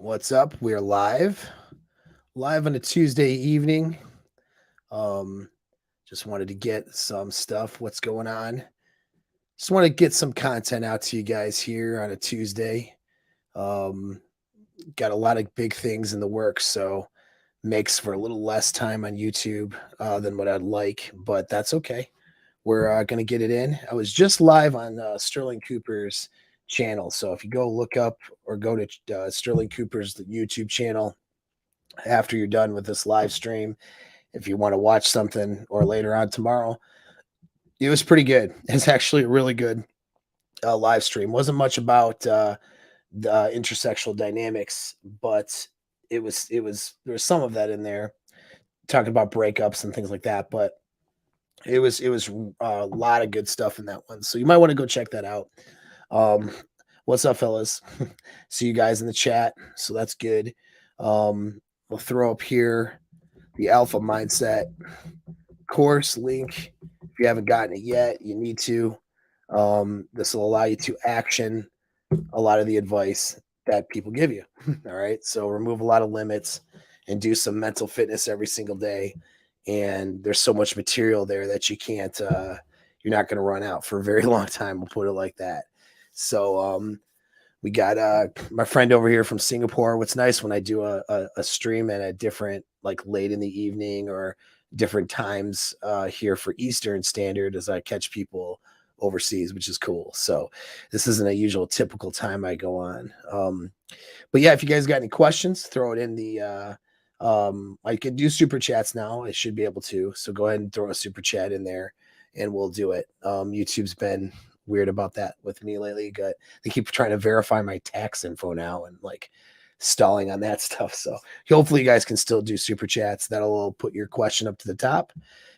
What's up? We're live on a Tuesday evening. Um, just wanted to get some stuff. What's going on? Just want to get some content out to you guys here on a Tuesday. Um, got a lot of big things in the works, so makes for a little less time on YouTube than what I'd like, but that's okay. We're gonna get it in. I was just live on Sterling Cooper's channel, so if you go look up or go to Sterling Cooper's YouTube channel after you're done with this live stream, if you want to watch something or later on tomorrow, it was pretty good. It's actually a really good live stream. Wasn't much about the intersexual dynamics, but it was there was some of that in there, talking about breakups and things like that. But it was a lot of good stuff in that one. So you might want to go check that out. Um, what's up, fellas? See you guys in the chat. So that's good. We'll throw up here the alpha mindset course link. If you haven't gotten it yet, you need to. This will allow you to action a lot of the advice that people give you. All right. So remove a lot of limits and do some mental fitness every single day. And there's so much material there that you're not going to run out for a very long time. We'll put it like that. So, we got my friend over here from Singapore. What's nice when I do a stream at a different, like late in the evening or different times here for Eastern Standard, as I catch people overseas, which is cool. So this isn't a usual typical time I go on. But yeah, if you guys got any questions, throw it in the. I can do super chats now. I should be able to. So go ahead and throw a super chat in there, and we'll do it. YouTube's been weird about that with me lately. They keep trying to verify my tax info now and like stalling on that stuff. So hopefully you guys can still do super chats. That'll put your question up to the top.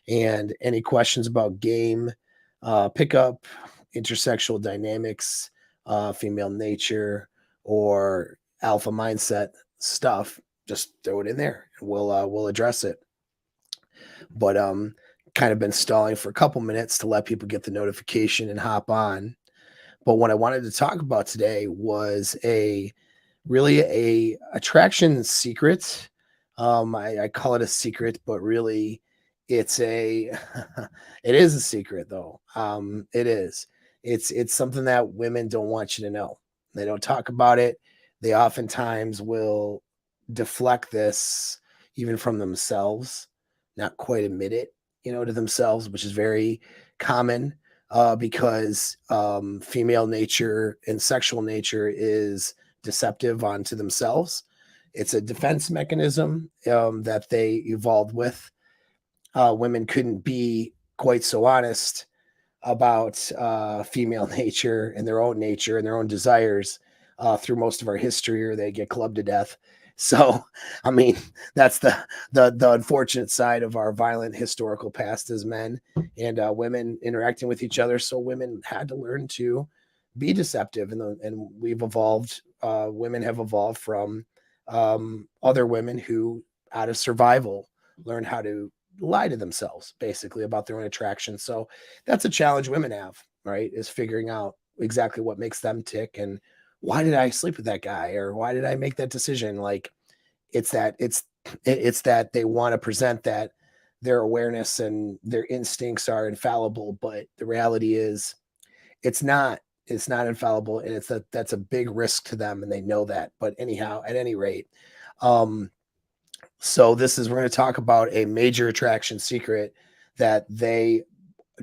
And any questions about game, pickup, intersexual dynamics, female nature, or alpha mindset stuff, just throw it in there and we'll address it. But kind of been stalling for a couple minutes to let people get the notification and hop on. But what I wanted to talk about today was a attraction secret. I call it a secret, but really it's a it is a secret though. It is. It's something that women don't want you to know. They don't talk about it. They oftentimes will deflect this even from themselves, not quite admit it, to themselves, which is very common because female nature and sexual nature is deceptive onto themselves. It's a defense mechanism that they evolved with. Women couldn't be quite so honest about female nature and their own desires through most of our history, or they get clubbed to death. So, I mean, that's the unfortunate side of our violent historical past as men and women interacting with each other. So, women had to learn to be deceptive, and we've evolved. Women have evolved from other women who, out of survival, learned how to lie to themselves basically about their own attraction. So that's a challenge women have, right? Is figuring out exactly what makes them tick and why did I sleep with that guy or why did I make that decision? Like it's that they want to present that their awareness and their instincts are infallible, but the reality is it's not. It's not infallible, and that's a big risk to them, and they know that. But anyhow, at any rate, um, so we're going to talk about a major attraction secret that they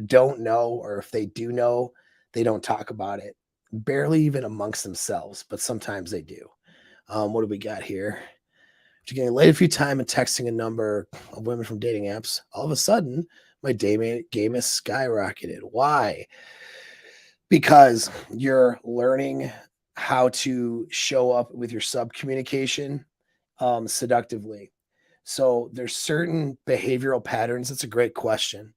don't know, or if they do know, they don't talk about it, barely even amongst themselves, but sometimes they do. What do we got here? After getting laid a few times and texting a number of women from dating apps, all of a sudden, my game has skyrocketed. Why? Because you're learning how to show up with your sub communication seductively. So there's certain behavioral patterns. That's a great question.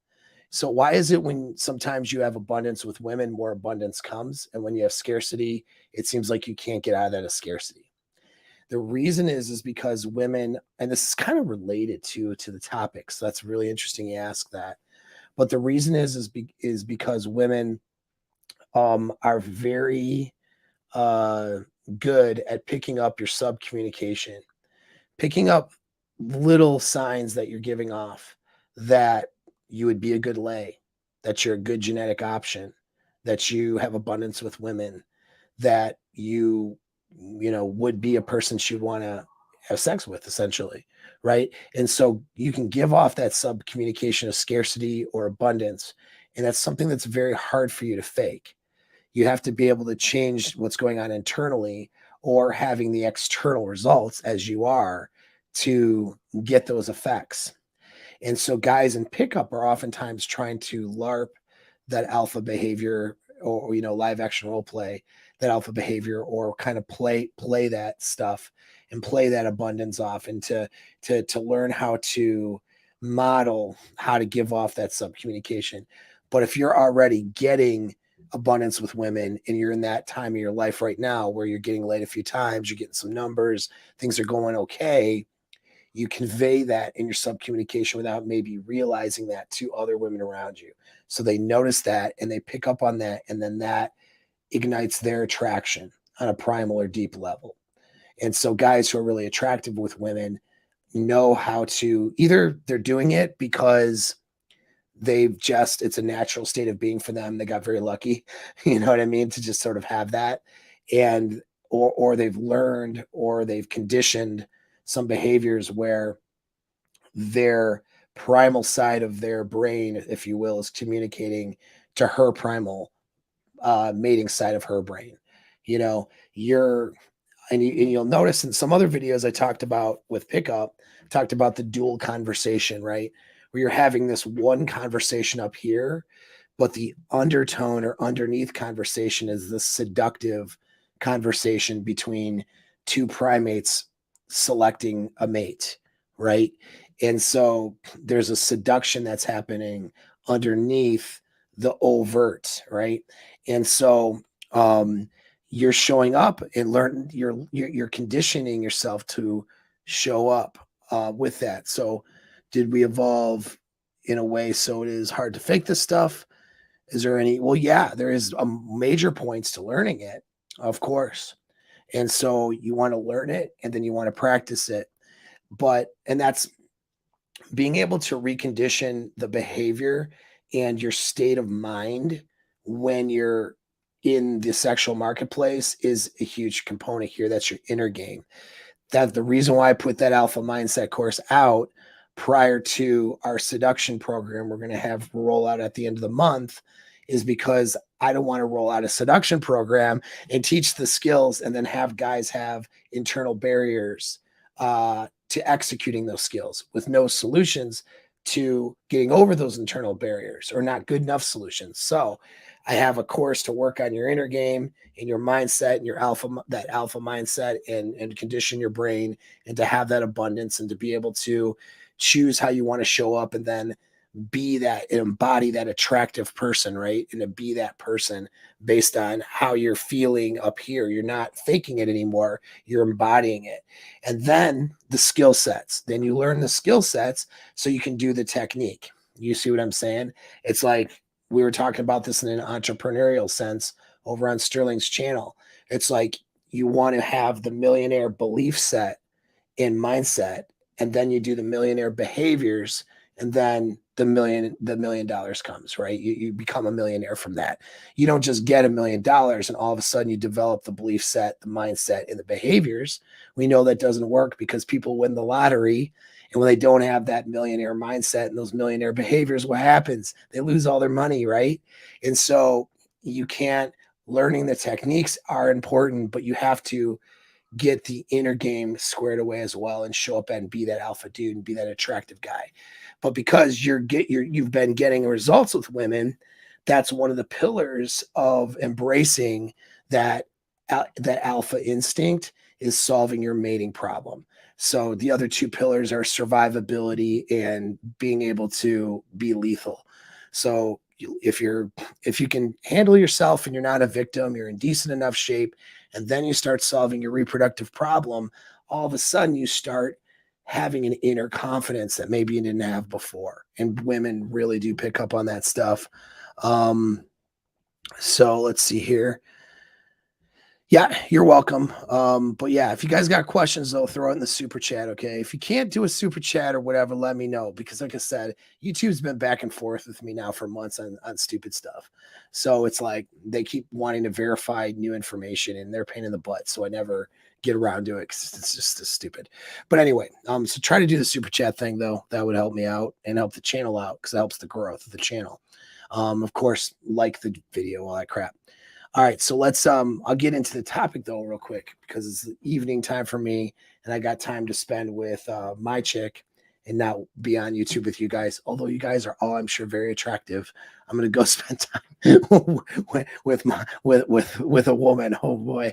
So why is it when sometimes you have abundance with women, more abundance comes, and when you have scarcity, it seems like you can't get out of that of scarcity? The reason is because women, and this is kind of related to the topic, so that's really interesting you ask that. But the reason is because women are very good at picking up your sub communication, picking up little signs that you're giving off that you would be a good lay, that you're a good genetic option, that you have abundance with women, that you would be a person she'd want to have sex with, essentially, right? And so you can give off that sub communication of scarcity or abundance, and that's something that's very hard for you to fake. You have to be able to change what's going on internally or having the external results as you are to get those effects. And so guys in pickup are oftentimes trying to LARP that alpha behavior, or live action role play that alpha behavior, or kind of play that stuff and play that abundance off, and to learn how to model how to give off that sub communication. But if you're already getting abundance with women and you're in that time of your life right now where you're getting laid a few times, you're getting some numbers, things are going okay, you convey that in your sub communication without maybe realizing that to other women around you. So they notice that and they pick up on that, and then that ignites their attraction on a primal or deep level. And so guys who are really attractive with women know how to, either they're doing it because it's a natural state of being for them. They got very lucky, you know what I mean, to just sort of have that. And or they've learned or they've conditioned some behaviors where their primal side of their brain, if you will, is communicating to her primal mating side of her brain. You know, you'll notice in some other videos I talked about with pickup, talked about the dual conversation, right? Where you're having this one conversation up here, but the undertone or underneath conversation is the seductive conversation between two primates selecting a mate, right? And so there's a seduction that's happening underneath the overt, right? And so you're showing up and you're conditioning yourself to show up with that. So did we evolve in a way so it is hard to fake this stuff? Is there any? Well, yeah, there is a major points to learning it, of course. And so you want to learn it and then you want to practice it. And that's being able to recondition the behavior and your state of mind when you're in the sexual marketplace is a huge component here. That's your inner game. That the reason why I put that alpha mindset course out prior to our seduction program we're going to have roll out at the end of the month is because I don't want to roll out a seduction program and teach the skills and then have guys have internal barriers to executing those skills with no solutions to getting over those internal barriers, or not good enough solutions. So I have a course to work on your inner game and your mindset and your alpha mindset, and condition your brain and to have that abundance and to be able to choose how you want to show up, and then be that, embody that attractive person, right? And to be that person based on how you're feeling up here. You're not faking it anymore. You're embodying it. And then the skill sets. Then you learn the skill sets so you can do the technique. You see what I'm saying? It's like we were talking about this in an entrepreneurial sense over on Sterling's channel. It's like you want to have the millionaire belief set and mindset, and then you do the millionaire behaviors, and then the million dollars comes, right? You become a millionaire from that. You don't just get $1 million and all of a sudden you develop the belief set, the mindset, and the behaviors. We know that doesn't work because people win the lottery, and when they don't have that millionaire mindset and those millionaire behaviors, what happens? They lose all their money, right? And so you can't, learning the techniques are important, but you have to get the inner game squared away as well and show up and be that alpha dude and be that attractive guy. But because you've been getting results with women, that's one of the pillars of embracing that alpha instinct, is solving your mating problem. So the other two pillars are survivability and being able to be lethal. So if you can handle yourself and you're not a victim, you're in decent enough shape, and then you start solving your reproductive problem, all of a sudden you start having an inner confidence that maybe you didn't have before. And women really do pick up on that stuff. So let's see here. Yeah, you're welcome. But yeah, if you guys got questions though, throw it in the super chat, okay? If you can't do a super chat or whatever, let me know because like I said, YouTube's been back and forth with me now for months on stupid stuff. So it's like they keep wanting to verify new information and they're a pain in the butt. So I never get around to it because it's just stupid. But anyway, so try to do the super chat thing though. That would help me out and help the channel out because it helps the growth of the channel. Of course, like the video, all that crap. All right, so let's I'll get into the topic though real quick because it's the evening time for me and I got time to spend with my chick and not be on YouTube with you guys. Although you guys are all I'm sure very attractive. I'm gonna go spend time with a woman. Oh boy.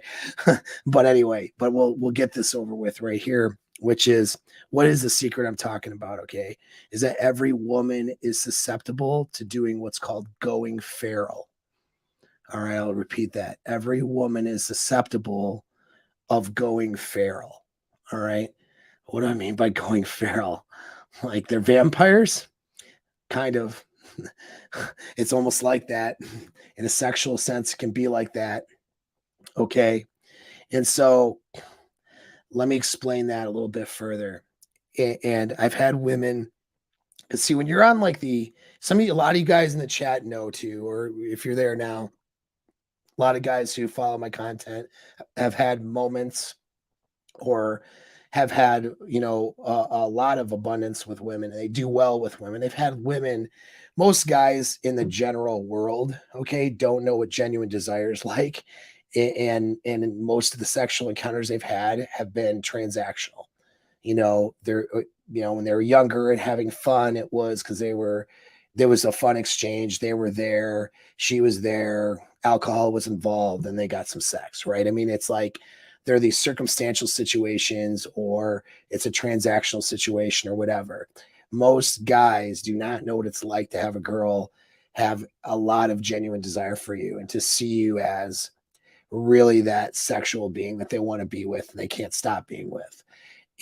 But anyway, but we'll get this over with right here, which is what is the secret I'm talking about, okay? Is that every woman is susceptible to doing what's called going feral. All right, I'll repeat that. Every woman is susceptible of going feral. All right. What do I mean by going feral? Like they're vampires? Kind of. It's almost like that. In a sexual sense, it can be like that. Okay. And so let me explain that a little bit further. And I've had women, because see, when you're on like a lot of you guys in the chat know too, or if you're there now, a lot of guys who follow my content have had moments or have had, a lot of abundance with women. And they do well with women. They've had women, most guys in the general world, okay, don't know what genuine desire is like. And most of the sexual encounters they've had have been transactional. They're, when they were younger and having fun, it was because there was a fun exchange. They were there, she was there, alcohol was involved, and they got some sex, right? I mean, it's like there are these circumstantial situations or it's a transactional situation or whatever. Most guys do not know what it's like to have a girl have a lot of genuine desire for you and to see you as really that sexual being that they want to be with and they can't stop being with.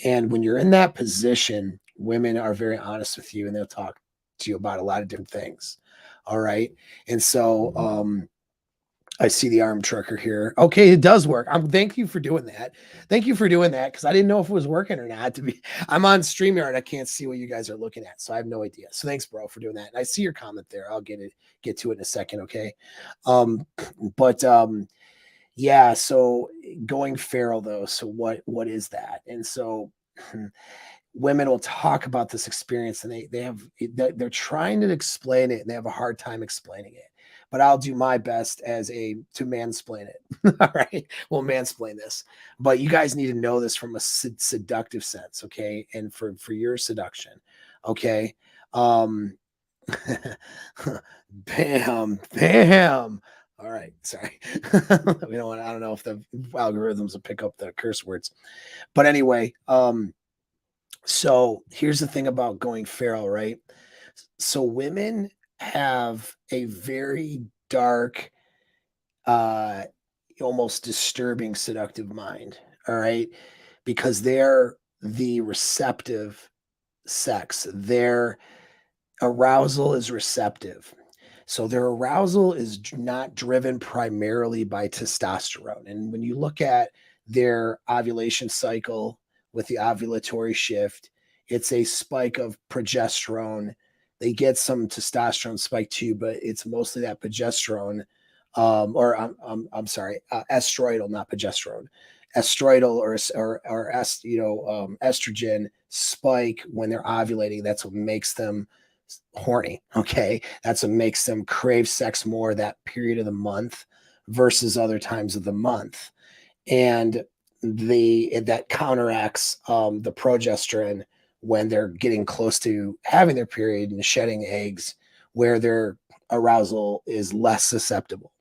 And when you're in that position, women are very honest with you and they'll talk to you about a lot of different things. All right. And so I see the arm trucker here. Okay, it does work. Thank you for doing that. Thank you for doing that because I didn't know if it was working or not. I'm on StreamYard. I can't see what you guys are looking at, so I have no idea. So thanks, bro, for doing that. And I see your comment there. I'll get to it in a second. Okay, um, but yeah. So going feral though. So what is that? And so women will talk about this experience and they're trying to explain it and they have a hard time explaining it, but I'll do my best to mansplain it. All right, we'll mansplain this, but you guys need to know this from a seductive sense, okay? And for your seduction, okay? um bam. All right, sorry. I don't know if the algorithms will pick up the curse words, but anyway, so here's the thing about going feral, right? So women have a very dark, uh, almost disturbing seductive mind, all right? Because they're the receptive sex. Their arousal is receptive. So their arousal is not driven primarily by testosterone. And when you look at their ovulation cycle with the ovulatory shift, it's a spike of progesterone. They get some testosterone spike too, but it's mostly that progesterone, I'm sorry, estroidal, not progesterone, estroidal or estrogen spike when they're ovulating. That's what makes them horny. Okay. That's what makes them crave sex more that period of the month versus other times of the month. And that counteracts the progesterone when they're getting close to having their period and shedding eggs, where their arousal is less susceptible.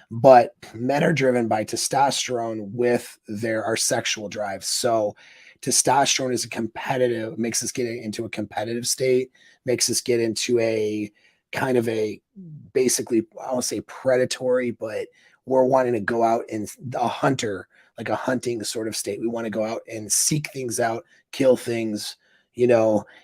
But men are driven by testosterone with our sexual drive. So testosterone is makes us get into a competitive state, makes us get into a kind of basically, I won't say predatory, but we're wanting to go out and a hunter, like a hunting sort of state. We want to go out and seek things out, kill things,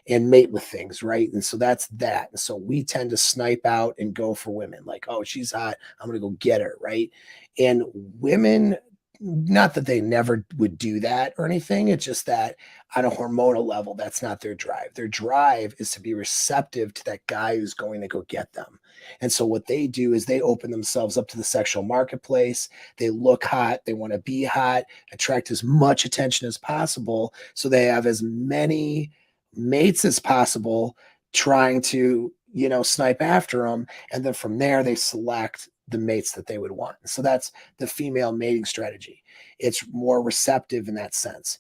and mate with things, right? And so that's that. And so we tend to snipe out and go for women like, oh, she's hot, I'm going to go get her, right? And women not that they never would do that or anything. It's just that on a hormonal level, that's not their drive. Their drive is to be receptive to that guy who's going to go get them. And so what they do is they open themselves up to the sexual marketplace. They look hot. They want to be hot, attract as much attention as possible. So they have as many mates as possible trying to, snipe after them. And then from there, they select the mates that they would want. So that's the female mating strategy. It's more receptive in that sense.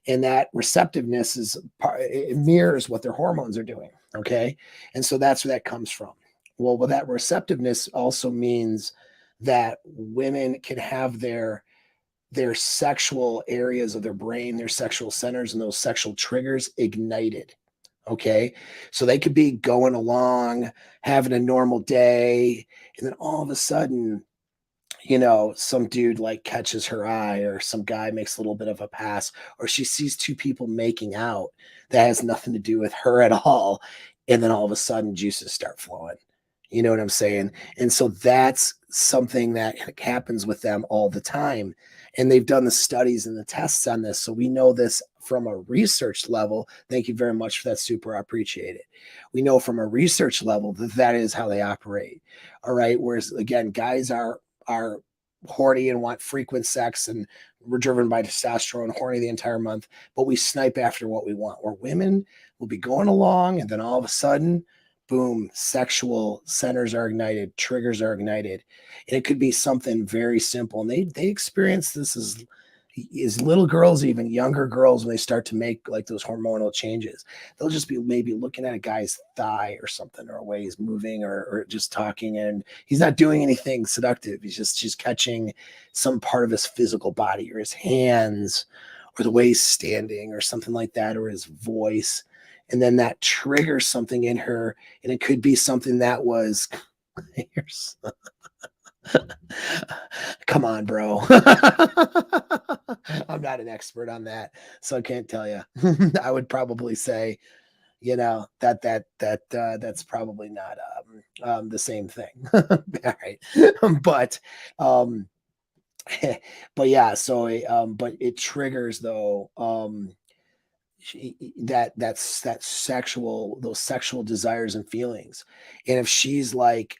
And that receptiveness it mirrors what their hormones are doing. Okay. And so that's where that comes from. Well, that receptiveness also means that women can have their sexual areas of their brain, their sexual centers, and those sexual triggers ignited. Okay. So they could be going along, having a normal day, and then all of a sudden, some dude like catches her eye, or some guy makes a little bit of a pass, or she sees two people making out that has nothing to do with her at all. And then all of a sudden, juices start flowing. You know what I'm saying? And so that's something that happens with them all the time. And they've done the studies and the tests on this. So we know this from a research level. Thank you very much for that. Super. I appreciate it. We know from a research level that is how they operate. All right. Whereas again, guys are horny and want frequent sex, and we're driven by testosterone, horny the entire month, but we snipe after what we want. Where women will be going along, and then all of a sudden, boom, sexual centers are ignited, triggers are ignited. And it could be something very simple. And they experience this as little girls, even younger girls, when they start to make like those hormonal changes. They'll just be maybe looking at a guy's thigh or something, or a way he's moving, or just talking, and he's not doing anything seductive. She's catching some part of his physical body, or his hands, or the way he's standing, or something like that, or his voice. And then that triggers something in her. And it could be something that was, come on, bro. I'm not an expert on that, so I can't tell you. I would probably say, that's probably not the same thing. All right. But but yeah, so but it triggers though those sexual desires and feelings. And if she's like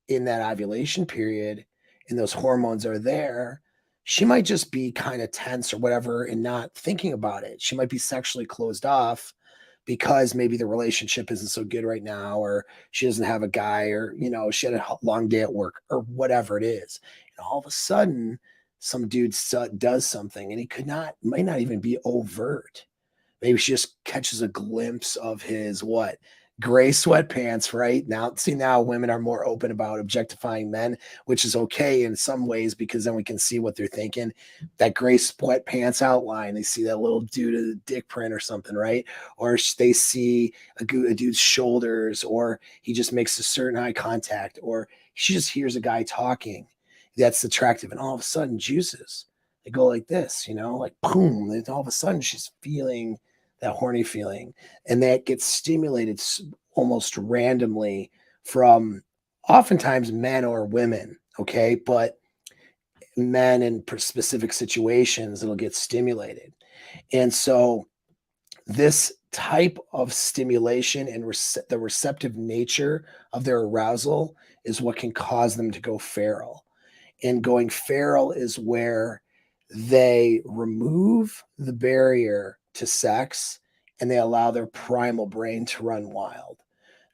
in that ovulation period and those hormones are there, she might just be kind of tense or whatever and not thinking about it. She might be sexually closed off because maybe the relationship isn't so good right now, or she doesn't have a guy, or she had a long day at work, or whatever it is. And all of a sudden, some dude does something, and might not even be overt. Maybe she just catches a glimpse of his gray sweatpants, right? Now women are more open about objectifying men, which is okay in some ways, because then we can see what they're thinking. That gray sweatpants outline, they see that little dude of the dick print or something, right? Or they see a dude's shoulders, or he just makes a certain eye contact, or she just hears a guy talking that's attractive, and all of a sudden juices. They go like this, like boom, and all of a sudden she's feeling that horny feeling, and that gets stimulated almost randomly from oftentimes men or women. Okay. But men in specific situations, it'll get stimulated. And so this type of stimulation and the receptive nature of their arousal is what can cause them to go feral. And going feral is where they remove the barrier to sex, and they allow their primal brain to run wild.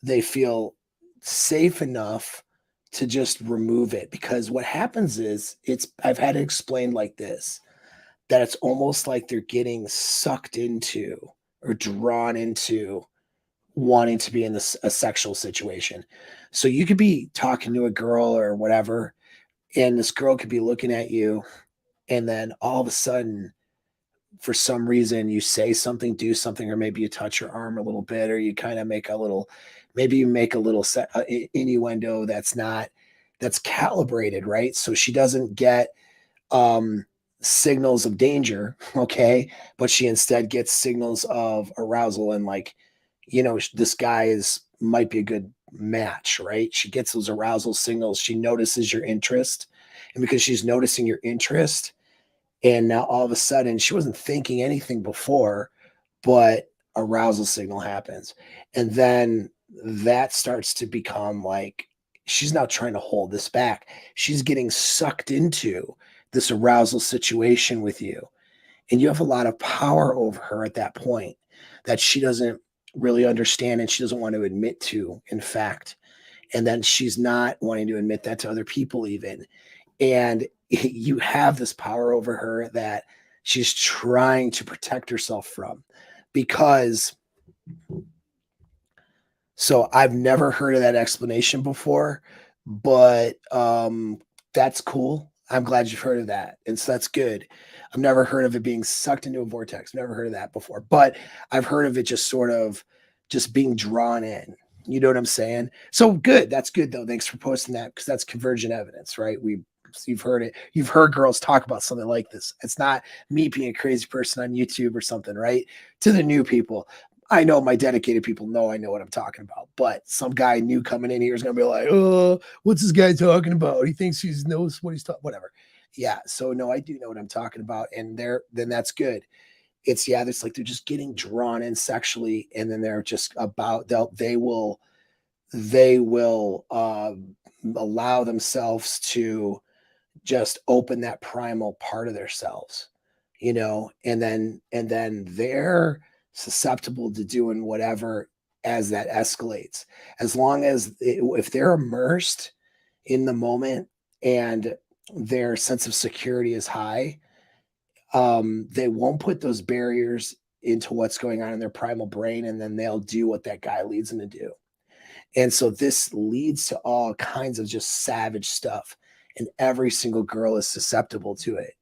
They feel safe enough to just remove it, because what happens is I've had it explained like this, that it's almost like they're getting sucked into or drawn into wanting to be in a sexual situation. So you could be talking to a girl or whatever, and this girl could be looking at you, and then all of a sudden, for some reason, you say something, do something, or maybe you touch her arm a little bit, or you kind of make a little, maybe you make a little innuendo that's calibrated, right? So she doesn't get signals of danger, okay, but she instead gets signals of arousal, and like, this guy might be a good match, right? She gets those arousal signals. She notices your interest, and because she's noticing your interest, And now all of a sudden, she wasn't thinking anything before, but arousal signal happens. And then that starts to become like she's now trying to hold this back. She's getting sucked into this arousal situation with you. And you have a lot of power over her at that point that she doesn't really understand and she doesn't want to admit to, in fact. And then she's not wanting to admit that to other people, even. And you have this power over her that she's trying to protect herself from because so I've never heard of that explanation before, but that's cool. I'm glad you've heard of that. And so that's good. I've never heard of it being sucked into a vortex. Never heard of that before, but I've heard of it just sort of just being drawn in. You know what I'm saying? So good. That's good though. Thanks for posting that because that's convergent evidence, right? You've heard it. You've heard girls talk about something like this. It's not me being a crazy person on YouTube or something, right? To the new people, I know my dedicated people know I know what I'm talking about, but some guy new coming in here is gonna be like, "Oh, what's this guy talking about? He thinks he knows what he's talking." Whatever. Yeah. So no, I do know what I'm talking about, and then that's good. It's it's like they're just getting drawn in sexually, and then they're just about they will allow themselves to just open that primal part of themselves, and then they're susceptible to doing whatever as that escalates. As long as if they're immersed in the moment and their sense of security is high, they won't put those barriers into what's going on in their primal brain, and then they'll do what that guy leads them to do. And so this leads to all kinds of just savage stuff. And every single girl is susceptible to it.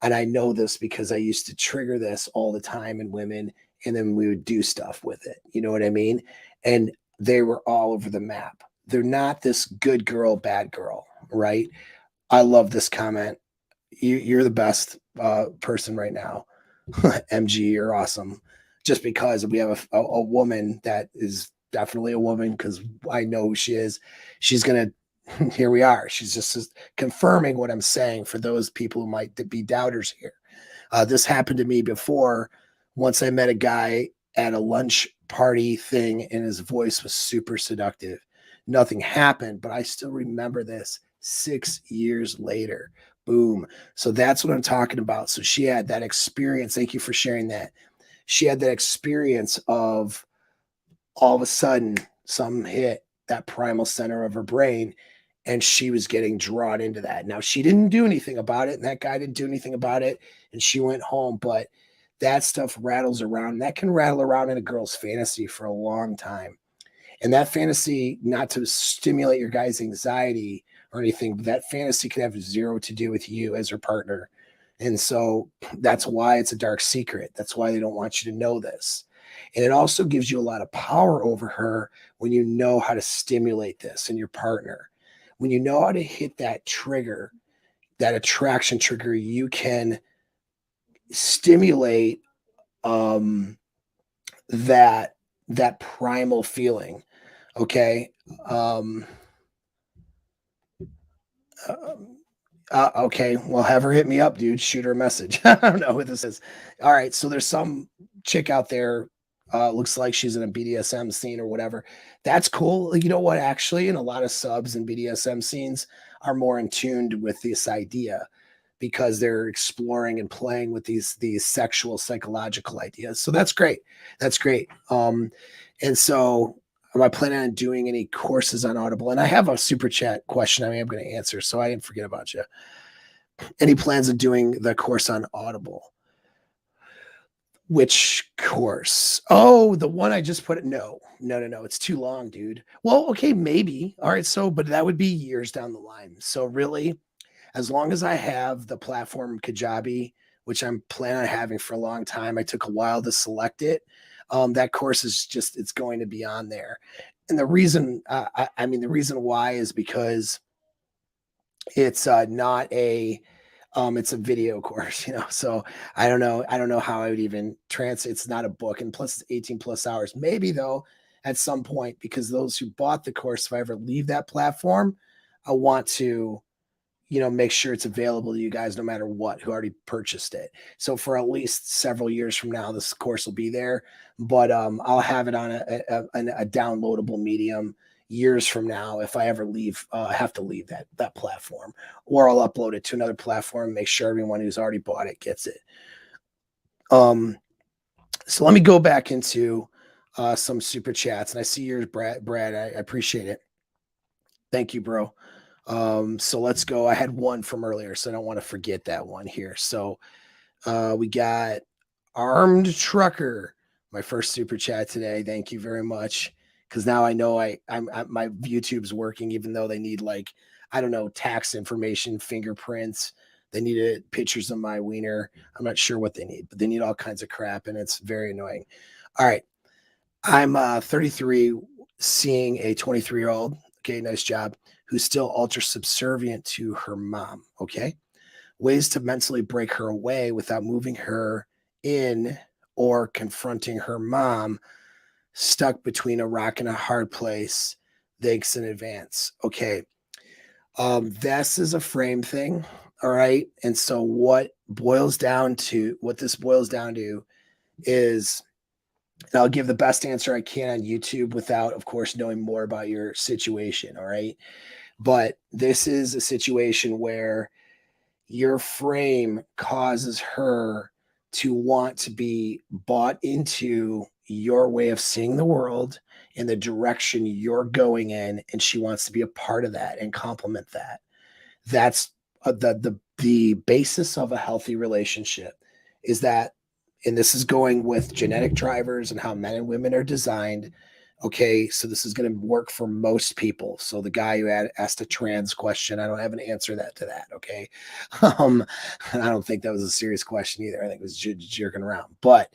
And I know this because I used to trigger this all the time in women, and then we would do stuff with it. You know what I mean? And they were all over the map. They're not this good girl, bad girl, right? I love this comment. You're the best person right now. MG, you're awesome. Just because we have a woman that is definitely a woman, because I know who she is. She's gonna. Here we are. She's just confirming what I'm saying for those people who might be doubters here. This happened to me before. Once I met a guy at a lunch party thing, and his voice was super seductive. Nothing happened, but I still remember this 6 years later. Boom. So that's what I'm talking about. So she had that experience. Thank you for sharing that. She had that experience of all of a sudden some hit that primal center of her brain, and she was getting drawn into that. Now she didn't do anything about it, and that guy didn't do anything about it, and she went home, but that stuff rattles around. That can rattle around in a girl's fantasy for a long time. And that fantasy, not to stimulate your guy's anxiety or anything, but that fantasy can have zero to do with you as her partner. And so that's why it's a dark secret. That's why they don't want you to know this. And it also gives you a lot of power over her when you know how to stimulate this in your partner. When you know how to hit that trigger, that attraction trigger, you can stimulate um, that primal feeling. Okay. Um, okay. Well, have her hit me up, dude. Shoot her a message. I don't know who this is. All right. So there's some chick out there. Looks like she's in a BDSM scene or whatever. That's cool. You know what? Actually, and a lot of subs in BDSM scenes are more in tuned with this idea because they're exploring and playing with these sexual psychological ideas. So that's great. That's great. And so am I planning on doing any courses on Audible? And I have a super chat question I am going to answer, so I didn't forget about you. Any plans of doing the course on Audible? Which course? Oh, the one I just put it. No. It's too long, dude. Well, okay, maybe. All right. So, but that would be years down the line. So really, as long as I have the platform Kajabi, which I'm planning on having for a long time, I took a while to select it. That course is just, it's going to be on there. And the reason, the reason why is because it's not it's a video course, so I don't know how I would even it's not a book, and plus it's 18 plus hours, maybe though at some point, because those who bought the course, if I ever leave that platform, I want to make sure it's available to you guys no matter what, who already purchased it. So for at least several years from now, this course will be there, but I'll have it on a downloadable medium years from now if I ever have to leave that platform, or I'll upload it to another platform, make sure everyone who's already bought it gets it. So let me go back into some super chats, and I see yours, Brad. I appreciate it. Thank you, bro. So let's go. I had one from earlier, so I don't want to forget that one here. So we got Armed Trucker, my first super chat today. Thank you very much. Because now I know my YouTube's working, even though they need, like, I don't know, tax information, fingerprints. They needed pictures of my wiener. I'm not sure what they need, but they need all kinds of crap, and it's very annoying. All right. I'm 33, seeing a 23-year-old. Okay, nice job. Who's still ultra subservient to her mom. Okay. Ways to mentally break her away without moving her in or confronting her mom. Stuck between a rock and a hard place. Thanks in advance. Okay. This is a frame thing. All right. And so what this boils down to is, and I'll give the best answer I can on YouTube without, of course, knowing more about your situation. All right. But this is a situation where your frame causes her to want to be bought into your way of seeing the world in the direction you're going in, and she wants to be a part of that and complement that. That's the basis of a healthy relationship, is that, and this is going with genetic drivers and how men and women are designed. Okay, so this is going to work for most people. So the guy who asked a trans question, I don't have an answer to that. Okay, I don't think that was a serious question either. I think it was jerking around. But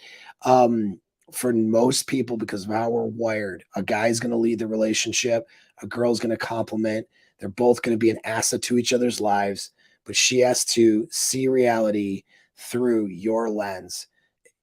for most people, because of how we're wired, a guy's going to lead the relationship, a girl's going to complement. They're both going to be an asset to each other's lives, but she has to see reality through your lens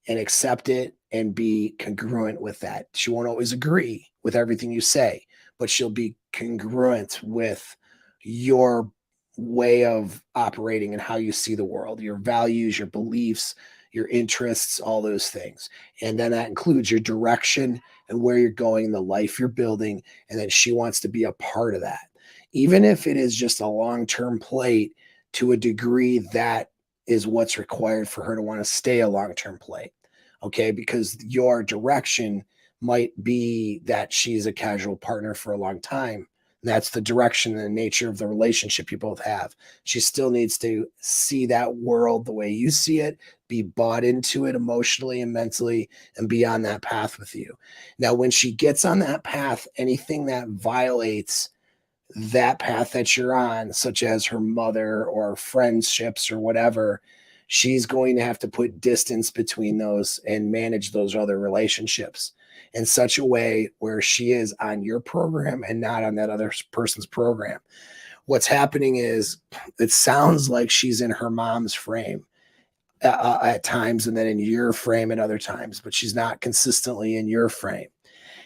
and accept it and be congruent with that. She won't always agree with everything you say, but she'll be congruent with your way of operating and how you see the world, your values, your beliefs, your interests, all those things. And then that includes your direction and where you're going, the life you're building, and then she wants to be a part of that. Even if it is just a long-term plate, to a degree, that is what's required for her to want to stay a long-term plate. Okay, because your direction might be that she's a casual partner for a long time. That's the direction and the nature of the relationship you both have. She still needs to see that world the way you see it, be bought into it emotionally and mentally, and be on that path with you. Now, when she gets on that path, anything that violates that path that you're on, such as her mother or friendships or whatever, she's going to have to put distance between those and manage those other relationships in such a way where she is on your program and not on that other person's program. What's happening is, it sounds like she's in her mom's frame at times, and then in your frame at other times, but she's not consistently in your frame.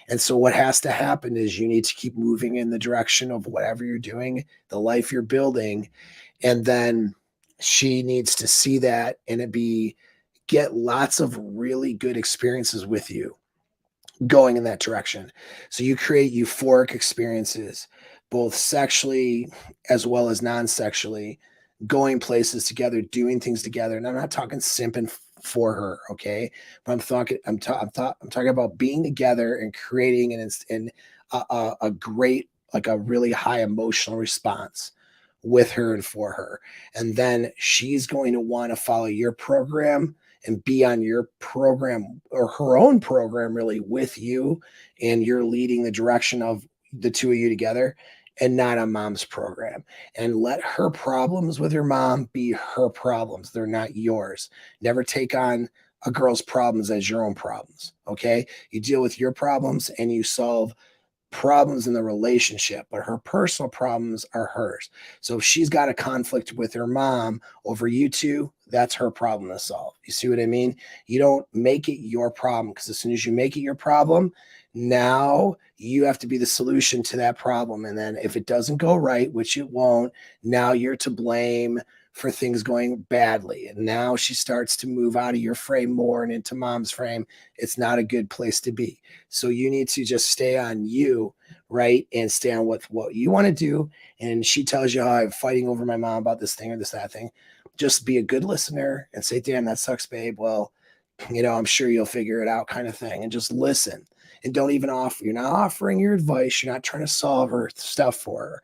And so what has to happen is you need to keep moving in the direction of whatever you're doing, the life you're building. And then she needs to see that and get lots of really good experiences with you going in that direction. So you create euphoric experiences, both sexually as well as non-sexually, going places together, doing things together. And I'm not talking simping for her, okay? But I'm talking about being together and creating a great, like a really high emotional response with her and for her. And then she's going to want to follow your program and be on your program, or her own program, really, with you, and you're leading the direction of the two of you together, and not on mom's program. And let her problems with her mom be her problems. They're not yours. Never take on a girl's problems as your own problems. Okay. You deal with your problems and you solve problems in the relationship, but her personal problems are hers. So if she's got a conflict with her mom over you two, that's her problem to solve. You see what I mean? You don't make it your problem, because as soon as you make it your problem, now you have to be the solution to that problem. And then if it doesn't go right, which it won't, now you're to blame for things going badly. And now she starts to move out of your frame more and into mom's frame. It's not a good place to be. So you need to just stay on you, right? And stay on what you want to do. And she tells you how I'm fighting over my mom about this thing or this, that thing. Just be a good listener and say, damn, that sucks, babe. Well, I'm sure you'll figure it out, kind of thing. And just listen. And don't even offer. You're not offering your advice. You're not trying to solve her stuff for her.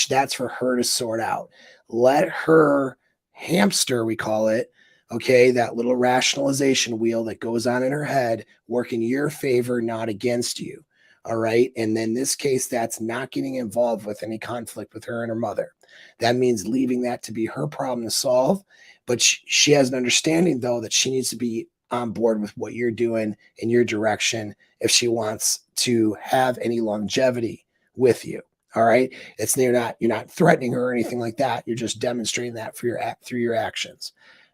That's for her to sort out. Let her hamster, we call it, okay, that little rationalization wheel that goes on in her head, work in your favor, not against you. All right. And then in this case, that's not getting involved with any conflict with her and her mother. That means leaving that to be her problem to solve. But she has an understanding, though, that she needs to be on board with what you're doing in your direction if she wants to have any longevity with you. All right. You're not threatening her or anything like that. You're just demonstrating that through your actions.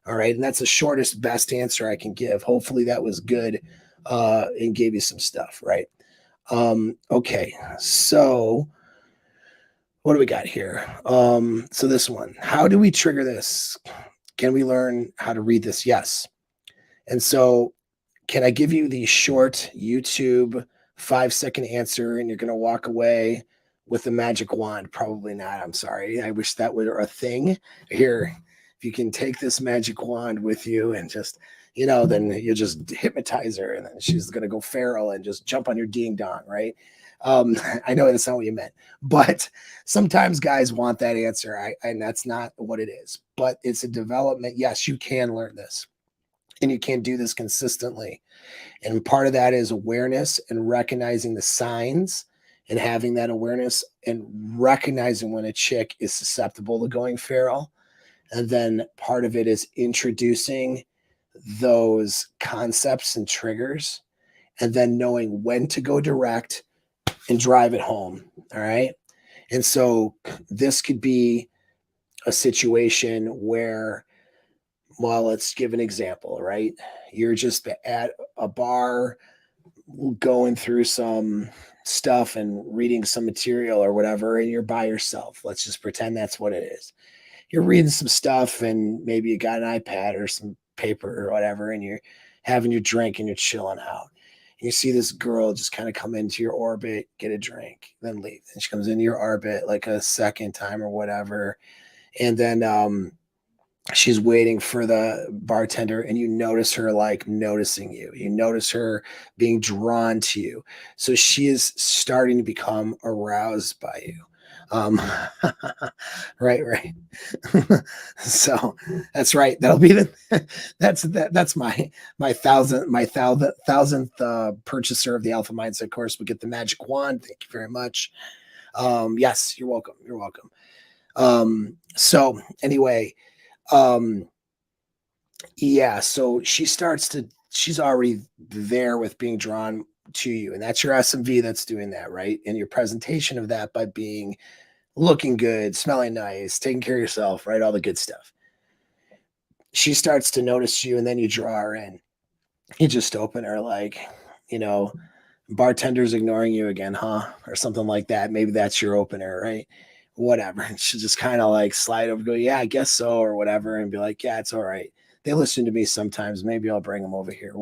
All right. And that's the shortest, best answer I can give. Hopefully that was good and gave you some stuff. Right. Okay. So what do we got here? So this one, how do we trigger this? Can we learn how to read this? Yes. And so can I give you the short YouTube 5-second answer and you're going to walk away with the magic wand? Probably not. I'm sorry. I wish that were a thing. Here, if you can take this magic wand with you and just, then you just hypnotize her and then she's going to go feral and just jump on your ding dong, right? I know that's not what you meant, but sometimes guys want that answer. And that's not what it is, but it's a development. Yes, you can learn this and you can do this consistently. And part of that is awareness and recognizing the signs and having that awareness and recognizing when a chick is susceptible to going feral. And then part of it is introducing those concepts and triggers and then knowing when to go direct and drive it home. All right. And so this could be a situation where, well, let's give an example, right? You're just at a bar going through some stuff and reading some material or whatever, and you're by yourself. Let's just pretend that's what it is. You're reading some stuff and maybe you got an iPad or some paper or whatever, and you're having your drink and you're chilling out. And you see this girl just kind of come into your orbit, get a drink, then leave. And she comes into your orbit like a second time or whatever. And then she's waiting for the bartender and you notice her like noticing you. You notice her being drawn to you. So she is starting to become aroused by you. Right. So that's right. That'll be that's my thousandth purchaser of the Alpha Mindset course. We get the magic wand. Thank you very much. Yes, you're welcome. You're welcome. So anyway, yeah, so she's already there with being drawn to you, and that's your SMV that's doing that, right? And your presentation of that by being looking good, smelling nice, taking care of yourself, right? All the good stuff. She starts to notice you, and then you draw her in. You just open her like, bartender's ignoring you again, huh? Or something like that. Maybe that's your opener, right? Whatever. And she'll just kind of like slide over, go, yeah, I guess so, or whatever, and be like, yeah, it's all right. They listen to me sometimes. Maybe I'll bring them over here.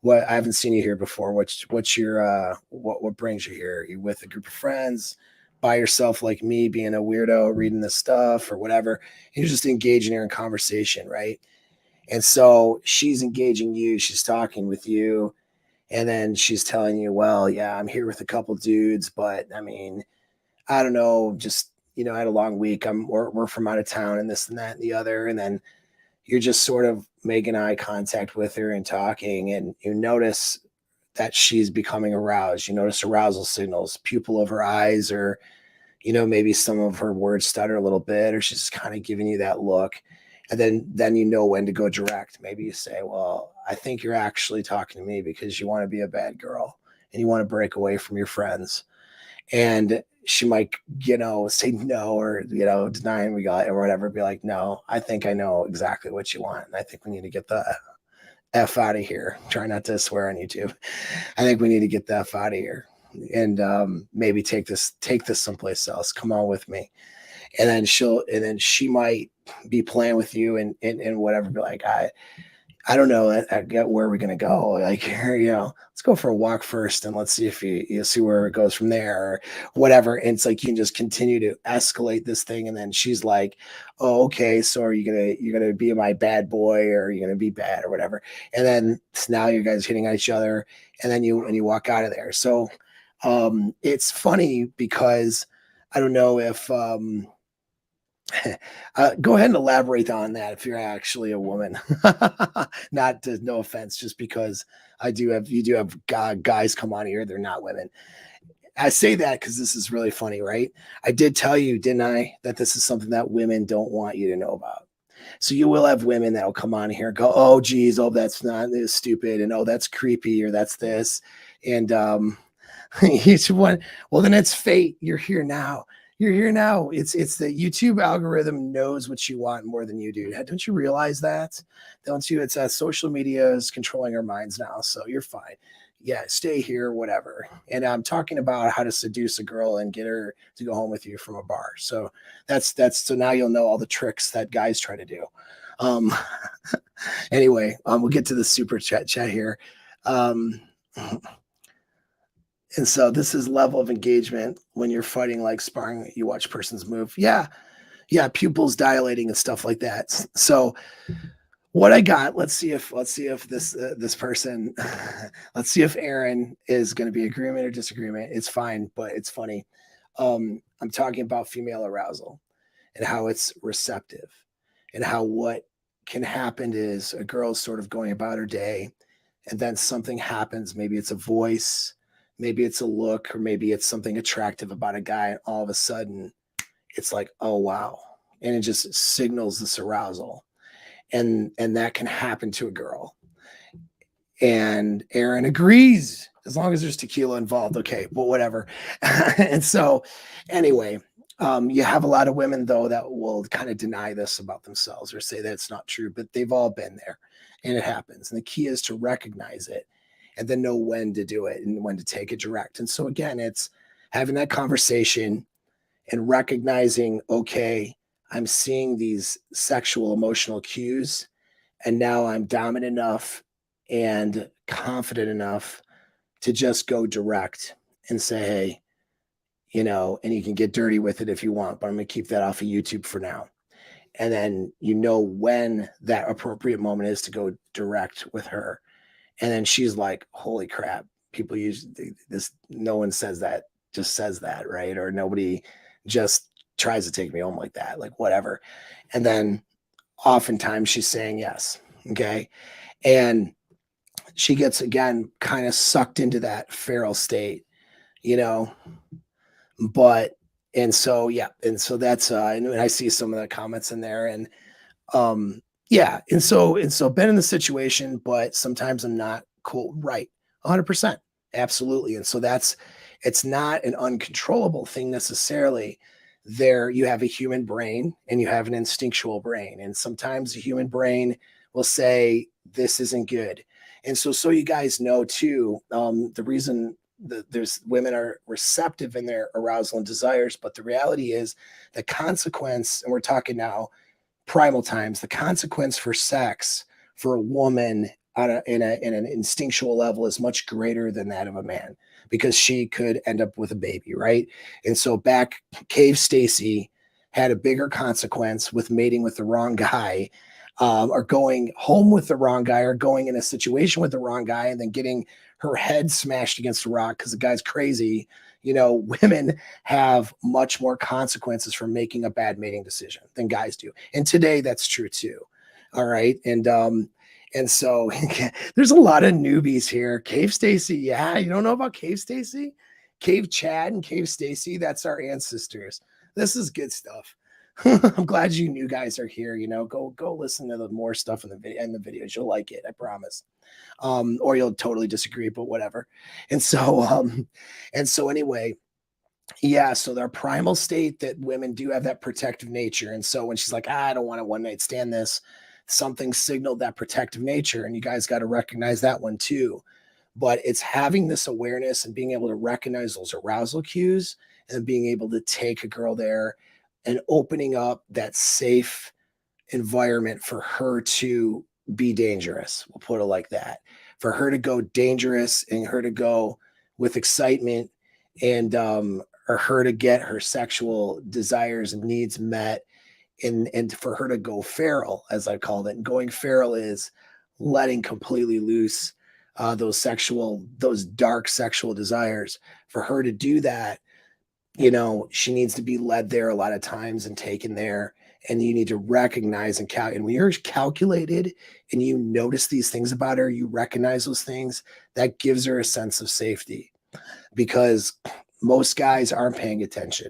What I haven't seen you here before. What's your what brings you here? Are you with a group of friends? By yourself like me, being a weirdo, reading this stuff or whatever. You're just engaging her in conversation, right? And so she's engaging you, she's talking with you, and then she's telling you, well, yeah, I'm here with a couple dudes, but I mean, I don't know, just, I had a long week. We're from out of town and this and that and the other. And then you're just sort of making eye contact with her and talking, and you notice that she's becoming aroused. You notice arousal signals, pupil of her eyes, or, maybe some of her words stutter a little bit, or she's kind of giving you that look. And then you know when to go direct. Maybe you say, well, I think you're actually talking to me because you want to be a bad girl and you want to break away from your friends. and she might, say no, or, deny, and we got, or whatever, be like, no, I think I know exactly what you want. And I think we need to get the F out of here. Try not to swear on YouTube. I think we need to get the F out of here, and maybe take this someplace else. Come on with me. And then she might be playing with you and whatever, be like, I don't know. I get where we're gonna go. Like, let's go for a walk first, and let's see if you see where it goes from there, or whatever. And it's like you can just continue to escalate this thing, and then she's like, "Oh, okay. So are you're gonna be my bad boy, or are you gonna be bad, or whatever?" And then now you guys hitting at each other, and then you walk out of there. So, it's funny because I don't know if go ahead and elaborate on that if you're actually a woman. Not to, no offense, just because you do have guys come on here, they're not women. I say that because this is really funny, right? I did tell you, didn't I, that this is something that women don't want you to know about. So you will have women that will come on here and go, oh, geez, oh, that's not this stupid, and oh, that's creepy, or that's this. And each one, well, then it's fate. You're here now. You're here now. It's the YouTube algorithm knows what you want more than you do. Don't you realize that? Don't you? It's social media is controlling our minds now, so you're fine. Yeah, stay here, whatever. And I'm talking about how to seduce a girl and get her to go home with you from a bar. So that's so now you'll know all the tricks that guys try to do. Um, anyway, we'll get to the super chat here. And so this is level of engagement when you're fighting, like sparring, you watch persons move. Yeah. Yeah. Pupils dilating and stuff like that. So what I got, let's see if this person, let's see if Aaron is going to be agreement or disagreement. It's fine, but it's funny. I'm talking about female arousal and how it's receptive, and how what can happen is a girl's sort of going about her day, and then something happens. Maybe it's a voice, maybe it's a look, or maybe it's something attractive about a guy, and all of a sudden it's like, oh wow. And it just signals this arousal. And that can happen to a girl. And Aaron agrees, as long as there's tequila involved. Okay, but whatever. And so anyway, you have a lot of women though that will kind of deny this about themselves, or say that it's not true, but they've all been there, and it happens. And the key is to recognize it, and then know when to do it and when to take it direct. And so again, it's having that conversation and recognizing, okay, I'm seeing these sexual emotional cues, and now I'm dominant enough and confident enough to just go direct and say, hey, and you can get dirty with it if you want, but I'm going to keep that off of YouTube for now. And then when that appropriate moment is to go direct with her. And then she's like, holy crap, people use this. No one says that, just says that, right? Or nobody just tries to take me home like that, like whatever. And then oftentimes she's saying yes. Okay. And she gets, again, kind of sucked into that feral state, but, and so, yeah. And so that's, and I see some of the comments in there, and, yeah. And so been in the situation, but sometimes I'm not cool. Right. 100%. Absolutely. And so it's not an uncontrollable thing necessarily. There you have a human brain and you have an instinctual brain. And sometimes the human brain will say, this isn't good. And so you guys know too, the reason that there's women are receptive in their arousal and desires, but the reality is the consequence, and we're talking now primal times, the consequence for sex for a woman in an instinctual level is much greater than that of a man, because she could end up with a baby, right? And so back, Cave Stacey had a bigger consequence with mating with the wrong guy, or going home with the wrong guy, or going in a situation with the wrong guy, and then getting her head smashed against a rock because the guy's crazy. Women have much more consequences for making a bad mating decision than guys do. And today that's true too. All right. And so there's a lot of newbies here. Cave Stacey. Yeah. You don't know about Cave Stacey? Cave Chad and Cave Stacey. That's our ancestors. This is good stuff. I'm glad you new guys are here. Go listen to the more stuff in the videos. You'll like it. I promise. Or you'll totally disagree, but whatever. And so anyway, Yeah, so their primal state that women do have that protective nature. And so when she's like, I don't want a one night stand this, something signaled that protective nature. And you guys got to recognize that one too. But it's having this awareness and being able to recognize those arousal cues and being able to take a girl there and opening up that safe environment for her to be dangerous. We'll put it like that. For her to go dangerous and her to go with excitement and or her to get her sexual desires and needs met and for her to go feral, as I called it. And going feral is letting completely loose those dark sexual desires. For her to do that, she needs to be led there a lot of times and taken there. And you need to recognize and count. And when you're calculated and you notice these things about her, you recognize those things, that gives her a sense of safety because most guys aren't paying attention.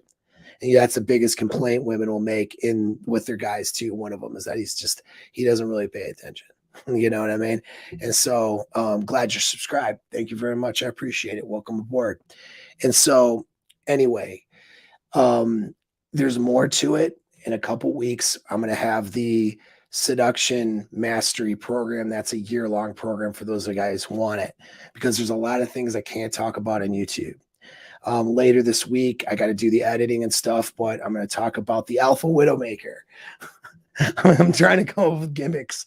And that's the biggest complaint women will make in with their guys too. One of them is that he doesn't really pay attention. You know what I mean? And so glad you're subscribed. Thank you very much. I appreciate it. Welcome aboard. And so anyway, there's more to it. In a couple weeks, I'm going to have the Seduction Mastery program. That's a year-long program for those guys who want it, because there's a lot of things I can't talk about on YouTube. Later this week, I got to do the editing and stuff, but I'm going to talk about the Alpha Widowmaker. I'm trying to come up with gimmicks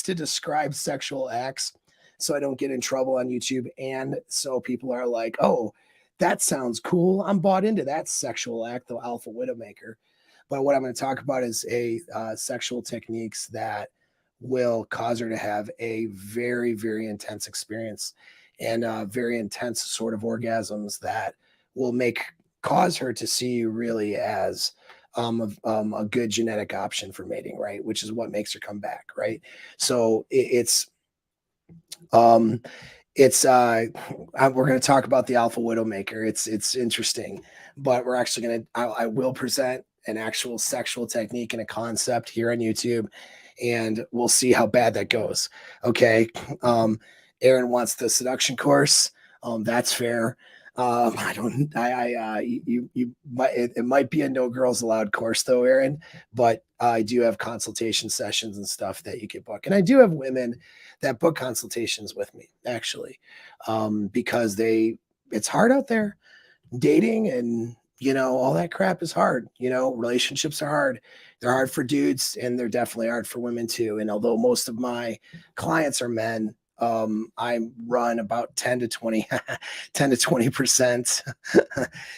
to describe sexual acts so I don't get in trouble on YouTube. And so people are like, oh, that sounds cool. I'm bought into that sexual act, the Alpha Widowmaker. But what I'm going to talk about is sexual techniques that will cause her to have a very, very intense experience and very intense sort of orgasms that will cause her to see you really as a good genetic option for mating, right? Which is what makes her come back, right? So we're going to talk about the Alpha Widowmaker. It's interesting, but we're actually I will present an actual sexual technique and a concept here on YouTube, and we'll see how bad that goes. Okay. Aaron wants the seduction course. That's fair. It might be a no girls allowed course though, Aaron, but I do have consultation sessions and stuff that you can book. And I do have women that book consultations with me actually, because it's hard out there dating and, all that crap is hard. Relationships are hard. They're hard for dudes and they're definitely hard for women too. And although most of my clients are men, I run about 10 to 20%.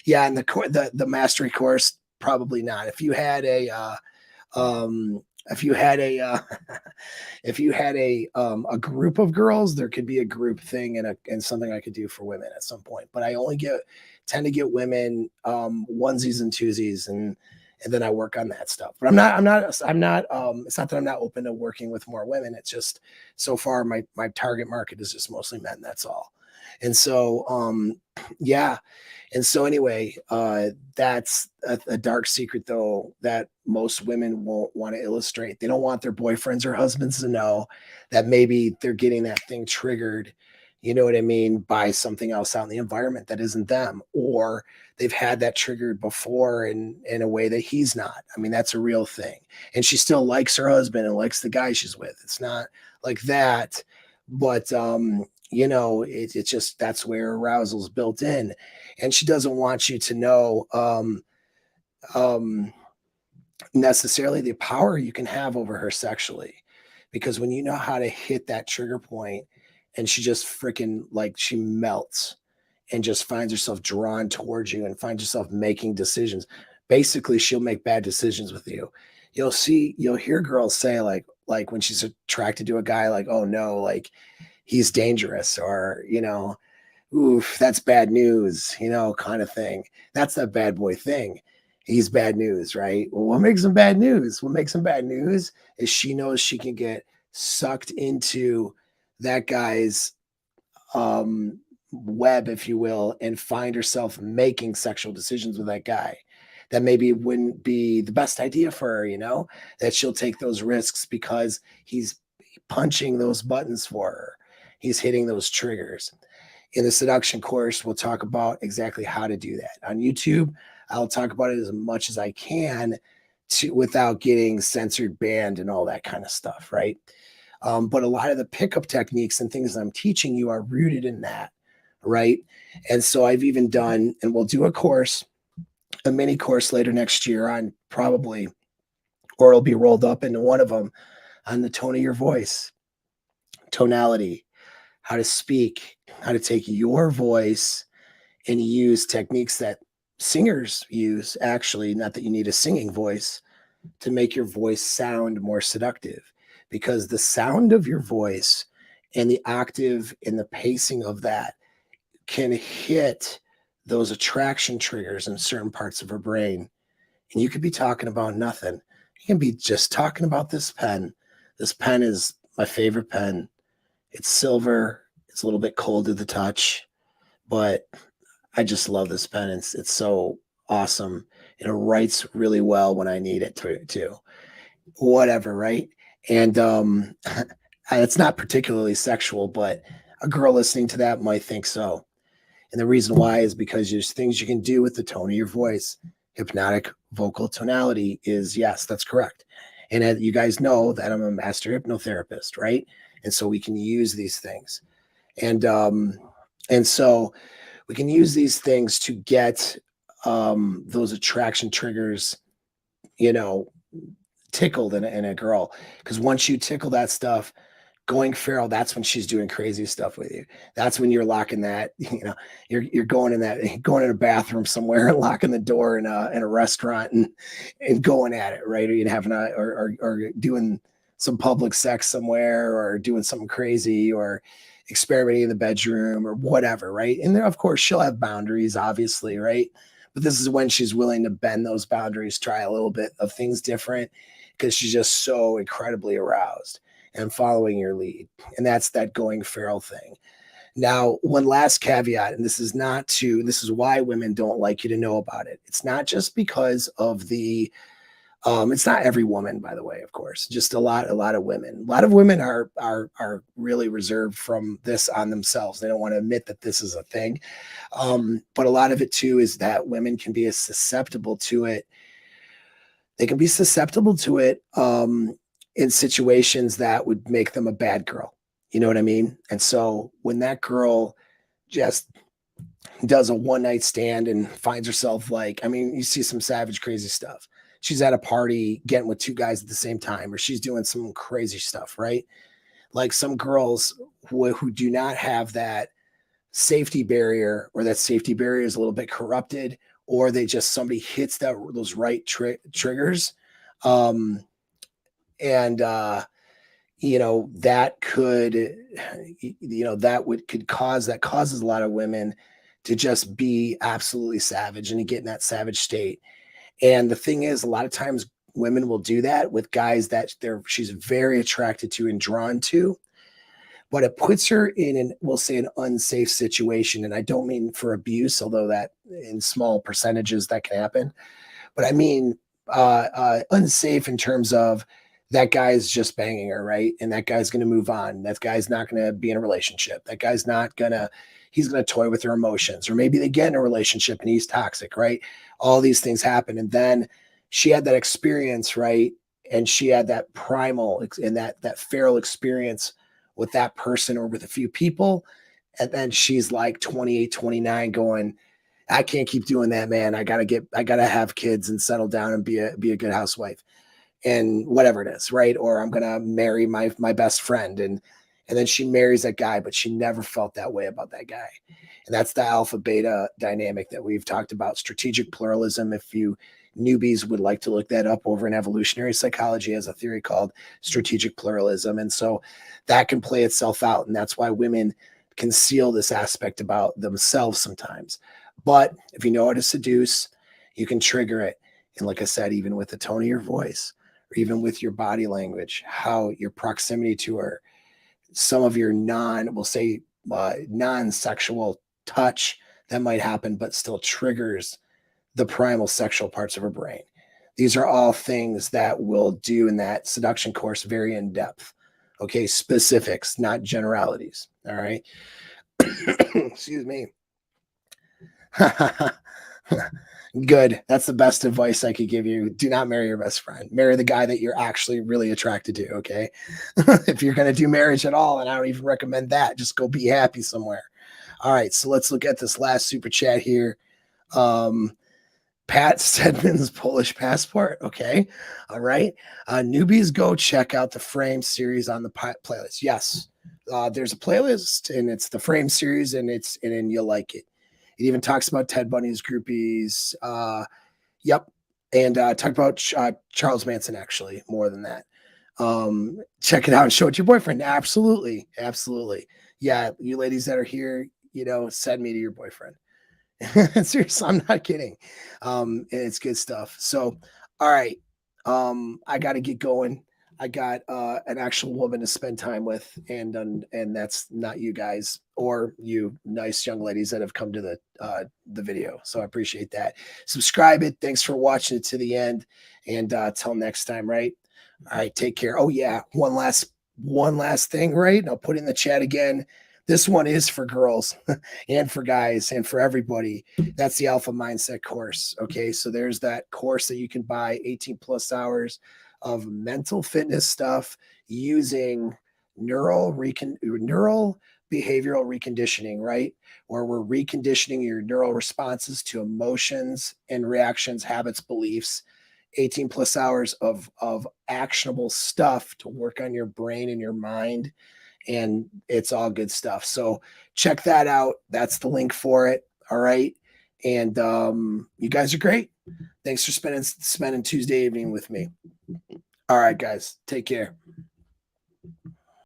Yeah. And the mastery course, probably not. If you had a group of girls, there could be a group thing and something I could do for women at some point. But I only tend to get women onesies and twosies, and then I work on that stuff. But I'm not. It's not that I'm not open to working with more women. It's just so far my target market is just mostly men. That's all. And so yeah. And so anyway, that's a dark secret though that most women won't want to illustrate. They don't want their boyfriends or husbands to know that maybe they're getting that thing triggered, you know what I mean, by something else out in the environment that isn't them, or they've had that triggered before in a way that he's not. I mean, that's a real thing. And she still likes her husband and likes the guy she's with. It's not like that, but it's just that's where arousal is built in, and she doesn't want you to know necessarily the power you can have over her sexually, because when you know how to hit that trigger point and she just freaking like she melts and just finds herself drawn towards you and finds herself making decisions, basically she'll make bad decisions with you. You'll hear girls say like when she's attracted to a guy, like, oh no, like he's dangerous, or oof, that's bad news, kind of thing. That's that bad boy thing. He's bad news, right? Well, what makes him bad news? What makes him bad news is she knows she can get sucked into that guy's web, if you will, and find herself making sexual decisions with that guy that maybe wouldn't be the best idea for her, that she'll take those risks because he's punching those buttons for her. He's hitting those triggers. In the seduction course, we'll talk about exactly how to do that. On YouTube, I'll talk about it as much as I can without getting censored, banned, and all that kind of stuff, right? But a lot of the pickup techniques and things I'm teaching you are rooted in that, right? And so I've even done, and we'll do a mini course later next year on probably, or it'll be rolled up into one of them on the tone of your voice, tonality, how to speak, how to take your voice and use techniques that singers use, actually, not that you need a singing voice, to make your voice sound more seductive. Because the sound of your voice and the octave and the pacing of that can hit those attraction triggers in certain parts of her brain. And you could be talking about nothing. You can be just talking about this pen. This pen is my favorite pen. It's silver. It's a little bit cold to the touch, but I just love this pen. It's so awesome. It writes really well when I need it to. Whatever, right? And it's not particularly sexual, but a girl listening to that might think so. And the reason why is because there's things you can do with the tone of your voice. Hypnotic vocal tonality is, yes, that's correct. And you guys know that I'm a master hypnotherapist, right? And so we can use these things. And so we can use these things to get those attraction triggers, tickled in a girl. Because once you tickle that stuff, going feral, that's when she's doing crazy stuff with you. That's when you're locking that, you're going in a bathroom somewhere and locking the door in a restaurant and going at it, right? Or you're having or doing some public sex somewhere, or doing something crazy, or experimenting in the bedroom, or whatever, right? And then, of course, she'll have boundaries, obviously, right? But this is when she's willing to bend those boundaries, try a little bit of things different, because she's just so incredibly aroused and following your lead. And that's that going feral thing. Now, one last caveat, and this is why women don't like you to know about it. It's not just because of it's not every woman, by the way, of course, just a lot of women. A lot of women are really reserved from this on themselves. They don't want to admit that this is a thing. But a lot of it too is that women can be susceptible to it. They can be susceptible to it in situations that would make them a bad girl. You know what I mean? And so when that girl just does a one night stand and finds herself you see some savage, crazy stuff. She's at a party getting with two guys at the same time, or she's doing some crazy stuff, right? Like some girls who do not have that safety barrier, or that safety barrier is a little bit corrupted, or somebody hits those right triggers. That causes a lot of women to just be absolutely savage and to get in that savage state. And the thing is, a lot of times women will do that with guys that she's very attracted to and drawn to, but it puts her in we'll say an unsafe situation. And I don't mean for abuse, although that in small percentages that can happen, but I mean unsafe in terms of that guy's just banging her, right? And that guy's going to move on. That guy's not going to be in a relationship. That guy's he's going to toy with her emotions, or maybe they get in a relationship and he's toxic, right? All these things happen. And then she had that experience, right? And she had that primal and that feral experience with that person or with a few people. And then she's like 28, 29 going, I can't keep doing that, man. I gotta have kids and settle down and be a good housewife and whatever it is, right? Or I'm gonna marry my best friend, and then she marries that guy, but she never felt that way about that guy. And that's the alpha beta dynamic that we've talked about. Strategic pluralism. If you newbies would like to look that up, over in evolutionary psychology has a theory called strategic pluralism, and so that can play itself out, and that's why women conceal this aspect about themselves sometimes. But if you know how to seduce, you can trigger it. And like I said, even with the tone of your voice, or even with your body language, how your proximity to her, some of your non-sexual touch that might happen, but still triggers the primal sexual parts of her brain. These are all things that we'll do in that seduction course, very in depth. Okay, specifics, not generalities. All right. Excuse me. Good. That's the best advice I could give you. Do not marry your best friend. Marry the guy that you're actually really attracted to. Okay. If you're going to do marriage at all, and I don't even recommend that, just go be happy somewhere. All right. So let's look at this last super chat here. Pat Stedman's Polish passport. Okay. All right. Newbies, go check out the Frame series on the playlist. Yes. There's a playlist and it's the Frame series and you'll like it. It even talks about Ted Bundy's groupies. Yep. And talk about Charles Manson, actually, more than that. Check it out and show it to your boyfriend. Absolutely. Absolutely. Yeah. You ladies that are here, send me to your boyfriend. Seriously, I'm not kidding. It's good stuff. So, all right. I got to get going. I got an actual woman to spend time with, and that's not you guys or you nice young ladies that have come to the video. So I appreciate that. Subscribe it. Thanks for watching it to the end, and till next time. Right. All right. Take care. Oh yeah. One last thing. Right. I'll put in the chat again. This one is for girls and for guys and for everybody. That's the Alpha Mindset course. Okay. So there's that course that you can buy 18 plus hours of mental fitness stuff using neural behavioral reconditioning, right? Where we're reconditioning your neural responses to emotions and reactions, habits, beliefs. 18 plus hours of actionable stuff to work on your brain and your mind, and it's all good stuff. So check that out. That's the link for it. All right. And you guys are great. Thanks for spending Tuesday evening with me. All right, guys. Take care.